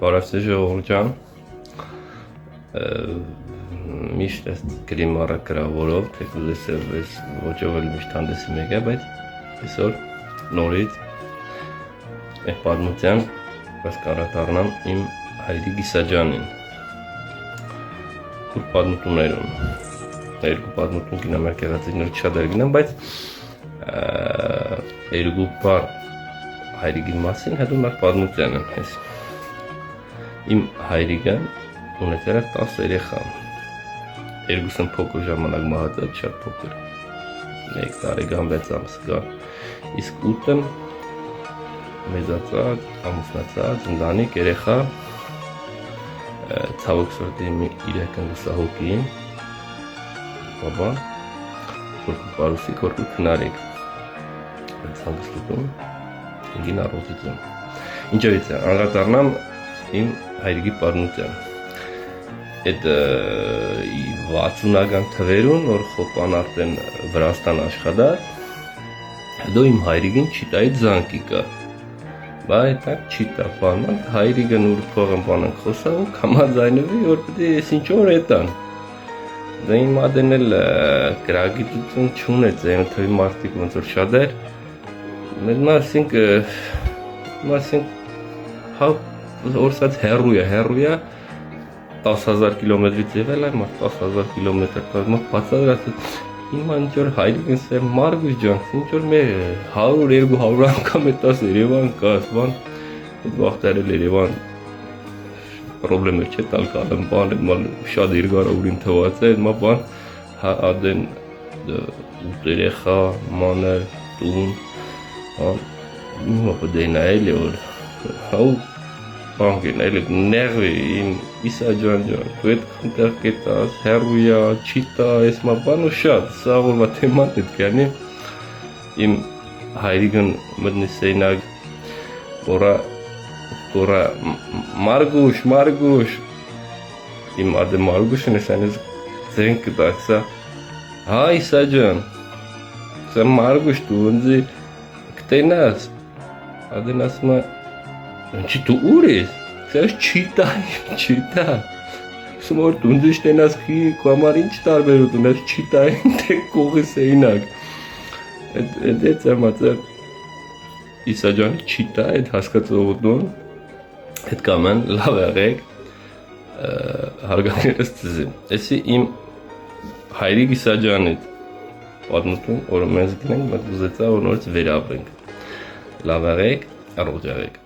Բարևձեզ ժողովուրդ ջան, միշտ այս կլիմարը գրավորով, թեկուզ ես ոճով էլ միշտ հանդեսի մեկ է, բայց այսօր նորից այդ պատմության բայց կարադառնամ իմ հայրի Գիսաջանին, որ պատմություններ ունի, երկու պատմություն գինամ եկեղեցիներ շատ գնամ, բայց երկու բառ հայրիկի մասին հետո մեր պատմության եմ ես։ Իմ հայրիկը ունեցել է 10 երեխա, երկուսն փոքր ժամանակ մահացած, շատ փոքր, 1 տարեկան 6 ամսկա, իսկ 8-ը մեծացած, ամուսնացած, ընտանիք, երեխա, ցավոք սրտի մի 3 հոգի, բաբա, որքու պարուսիկ, որքու քնարիկ, ցանկստություն, ինքին առողջություն։ Ինչևից է, անդրադառնամ իմ հայրիկի պատմության։ Այդ 60-ական թվերուն, որ խոպան արդեն Վրաստան աշխատած, հետո իմ հայրիկին չիտայի ձանկի կա, բայց չիտա պանան, հայրիկն ուր փողն պանանք խոսա ու կամաձայնվի, որ պետք է ես ինչ որ էտան։ Դա իմ ադեն էլ գրագիտություն չունեց, այն թվի մարդիկ ոնց որ շատ էր, մասինք հա օրսած հեռու է 10,000 կիլոմետրից եղել է, 10,000 կիլոմետր կազմող բացադրած հիմա ինչ որ հայրիկս է Մարգուս ջան, ինչ որ մեր 100-200 անգամ է 10 Երևան կաս, բան այդ վաղտարել Երևան պրոբլեմ չէ տալ կալեմ, բան շատ երկար ուրին թված է, մա բան ադեն երեխա, մանր, տուն, հիմա պդենա էլի որ հա բանկին էլի նեղվի իմ Իսաջան ջան, դու այդ խնդեղ կետաս, հեռույա, չիտա, ես մա բան ու շատ, սա որվա թեման էդ կյանի իմ հայրիկն մտնի սեյնակ, որա Մարգուշ, իմ ադե Մարգուշն ես անես ձեն կտակ, սա, հա Իսաջան, սա Մարգուշ դու ընձի կտենաս, ադեն ասում է, ինչի դու ուր ես, սա չիտա, ասում որ դու ընձի շտենաս խի կամար ինչ տարբերություն, ես չիտա են թեք կողի սեյնակ, այդ ծամացը Իսաջանի չիտա, այդ հասկացողություն, այդ կամեն լավ եղեք, հարգանքներս ծզին, էսի իմ հայրիկ Իսաջանից պատմություն, որ մեզ գնենք, մեզ ուզեցա, որ նորից վերավրենք, լավ եղեք, առողջ եղեք։